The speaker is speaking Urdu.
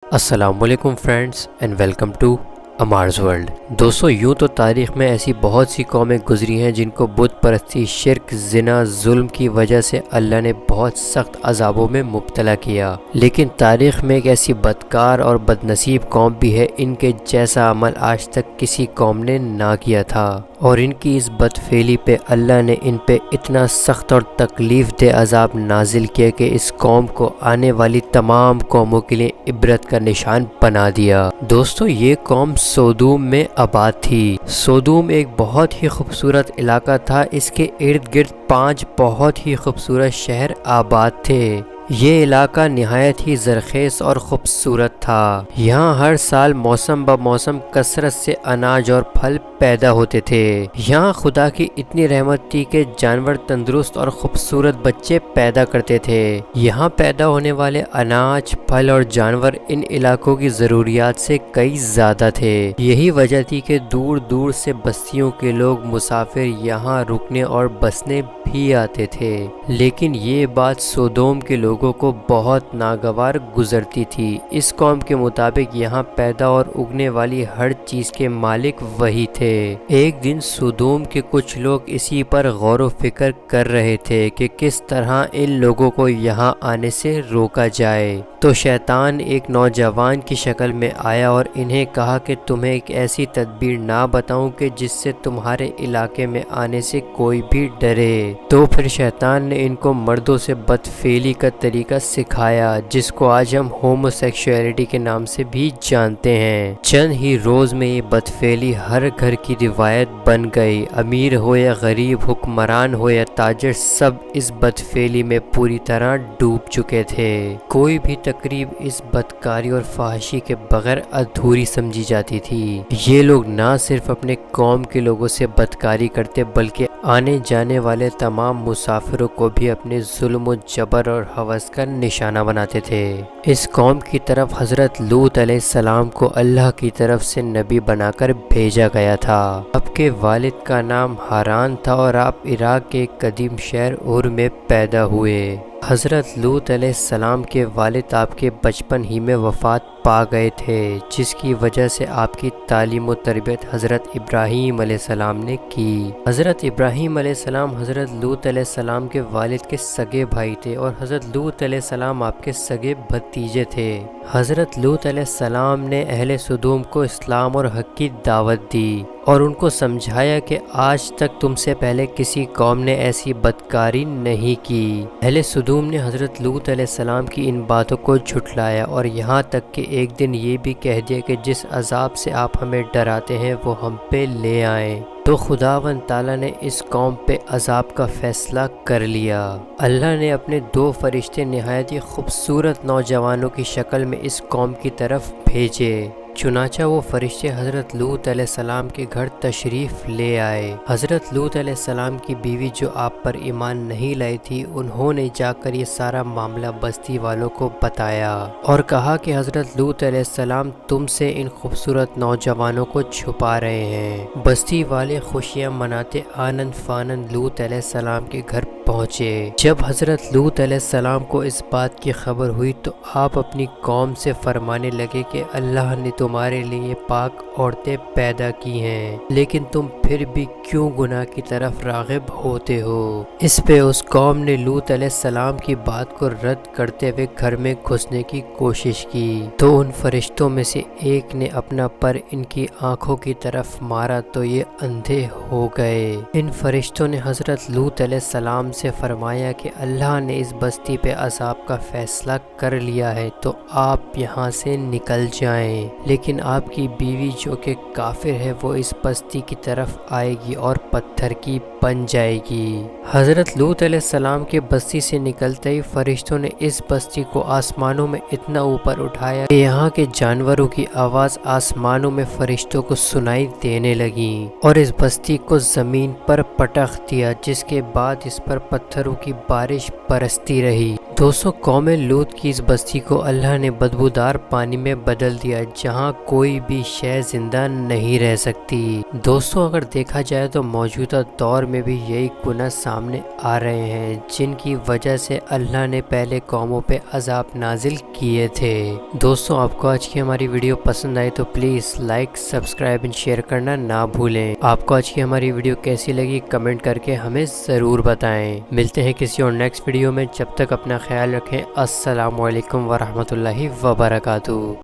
السلام علیکم friends and welcome to Amar's world. دوستو، یوں تو تاریخ میں ایسی بہت سی قومیں گزری ہیں جن کو بت پرستی، شرک، زنا، ظلم کی وجہ سے اللہ نے بہت سخت عذابوں میں مبتلا کیا، لیکن تاریخ میں ایک ایسی بدکار اور بد نصیب قوم بھی ہے ان کے جیسا عمل آج تک کسی قوم نے نہ کیا تھا، اور ان کی اس بدفعلی پہ اللہ نے ان پہ اتنا سخت اور تکلیف دہ عذاب نازل کیا کہ اس قوم کو آنے والی تمام قوموں کے لیے عبرت کا نشان بنا دیا۔ دوستو، یہ قوم سودوم میں آباد تھی۔ سودوم ایک بہت ہی خوبصورت علاقہ تھا، اس کے ارد گرد 5 بہت ہی خوبصورت شہر آباد تھے۔ یہ علاقہ نہایت ہی زرخیز اور خوبصورت تھا۔ یہاں ہر سال موسم بہ موسم کثرت سے اناج اور پھل پیدا ہوتے تھے۔ یہاں خدا کی اتنی رحمت تھی کہ جانور تندرست اور خوبصورت بچے پیدا کرتے تھے۔ یہاں پیدا ہونے والے اناج، پھل اور جانور ان علاقوں کی ضروریات سے کئی زیادہ تھے۔ یہی وجہ تھی کہ دور دور سے بستیوں کے لوگ مسافر یہاں رکنے اور بسنے بھی آتے تھے، لیکن یہ بات سودوم کے لوگوں کو بہت ناگوار گزرتی تھی۔ اس قوم کے مطابق یہاں پیدا اور اگنے والی ہر چیز کے مالک وہی تھے۔ ایک دن سودوم کے کچھ لوگ اسی پر غور و فکر کر رہے تھے کہ کس طرح ان لوگوں کو یہاں آنے سے روکا جائے، تو شیطان ایک نوجوان کی شکل میں آیا اور انہیں کہا کہ تمہیں ایک ایسی تدبیر نہ بتاؤں کہ جس سے تمہارے علاقے میں آنے سے کوئی بھی ڈرے۔ تو پھر شیطان نے ان کو مردوں سے بدفعلی کا طریقہ سکھایا، جس کو آج ہم ہومو سیکشولیٹی کے نام سے بھی جانتے ہیں۔ چند ہی روز میں یہ بدفعلی ہر گھر کی روایت بن گئی۔ امیر ہو یا غریب، حکمران ہو یا تاجر، سب اس بدفعلی میں پوری طرح ڈوب چکے تھے۔ کوئی بھی تقریب اس بدکاری اور فحاشی کے بغیر ادھوری سمجھی جاتی تھی۔ یہ لوگ نہ صرف اپنے قوم کے لوگوں سے بدکاری کرتے بلکہ آنے جانے والے تمام مسافروں کو بھی اپنے ظلم و جبر اور ہوس کا نشانہ بناتے تھے۔ اس قوم کی طرف حضرت لوط علیہ السلام کو اللہ کی طرف سے نبی بنا کر بھیجا گیا تھا۔ آپ کے والد کا نام ہاران تھا اور آپ عراق کے ایک قدیم شہر اور میں پیدا ہوئے۔ حضرت لوط علیہ السلام کے والد آپ کے بچپن ہی میں وفات پا گئے تھے، جس کی وجہ سے آپ کی تعلیم و تربیت حضرت ابراہیم علیہ السلام نے کی۔ حضرت ابراہیم علیہ السلام حضرت لوط علیہ السلام کے والد کے سگے بھائی تھے اور حضرت لوط علیہ السلام آپ کے سگے بھتیجے تھے۔ حضرت لوط علیہ السلام نے اہل سدوم کو اسلام اور حق کی دعوت دی اور ان کو سمجھایا کہ آج تک تم سے پہلے کسی قوم نے ایسی بدکاری نہیں کی۔ اہل سدوم نے حضرت لوط علیہ السلام کی ان باتوں کو جھٹلایا اور یہاں تک کہ ایک دن یہ بھی کہہ دیا کہ جس عذاب سے آپ ہمیں ڈراتے ہیں وہ ہم پہ لے آئیں۔ تو خداوند تعالیٰ نے اس قوم پہ عذاب کا فیصلہ کر لیا۔ اللہ نے اپنے 2 فرشتے نہایت ہی خوبصورت نوجوانوں کی شکل میں اس قوم کی طرف بھیجے۔ چنانچہ وہ فرشتے حضرت لوط علیہ السلام کے گھر تشریف لے آئے۔ حضرت لوط علیہ السلام کی بیوی جو آپ پر ایمان نہیں لائی تھی، انہوں نے جا کر یہ سارا معاملہ بستی والوں کو بتایا اور کہا کہ حضرت لوط علیہ السلام تم سے ان خوبصورت نوجوانوں کو چھپا رہے ہیں۔ بستی والے خوشیاں مناتے آنند فانند لوط علیہ السلام کے گھر پہنچے۔ جب حضرت لوط علیہ السلام کو اس بات کی خبر ہوئی تو آپ اپنی قوم سے فرمانے لگے کہ اللہ نے تمہارے لیے پاک عورتیں پیدا کی ہیں، لیکن تم پھر بھی کیوں گناہ کی طرف راغب ہوتے ہو؟ اس پہ اس قوم نے لوط علیہ السلام کی بات کو رد کرتے ہوئے گھر میں گھسنے کی کوشش کی، تو ان فرشتوں میں سے ایک نے اپنا پر ان کی آنکھوں کی طرف مارا تو یہ اندھے ہو گئے۔ ان فرشتوں نے حضرت لوط علیہ السلام سے فرمایا کہ اللہ نے اس بستی پہ عذاب کا فیصلہ کر لیا ہے تو آپ یہاں سے نکل جائیں، لیکن آپ کی بیوی جو کہ کافر ہے وہ اس بستی کی طرف آئے گی اور پتھر کی بن جائے گی۔ حضرت لوط علیہ السلام کے بستی سے نکلتے ہی فرشتوں نے اس بستی کو آسمانوں میں اتنا اوپر اٹھایا کہ یہاں کے جانوروں کی آواز آسمانوں میں فرشتوں کو سنائی دینے لگی اور اس بستی کو زمین پر پٹخ دیا، جس کے بعد اس پر پتھروں کی بارش برستی رہی۔ دوستو قوم لوط کی اس بستی کو اللہ نے بدبودار پانی میں بدل دیا جہاں کوئی بھی شے زندہ نہیں رہ سکتی۔ دوستو اگر دیکھا جائے تو موجودہ دور میں بھی یہی گناہ سامنے آ رہے ہیں جن کی وجہ سے اللہ نے پہلے قوموں پہ عذاب نازل کیے تھے۔ دوستو آپ کو آج کی ہماری ویڈیو پسند آئی تو پلیز لائک، سبسکرائب اور شیئر کرنا نہ بھولیں۔ آپ کو آج کی ہماری ویڈیو کیسی لگی کمنٹ کر کے ہمیں ضرور بتائیں۔ ملتے ہیں کسی اور نیکسٹ ویڈیو میں، جب تک اپنا خیال رکھیں۔ السلام علیکم ورحمۃ اللہ وبرکاتہ۔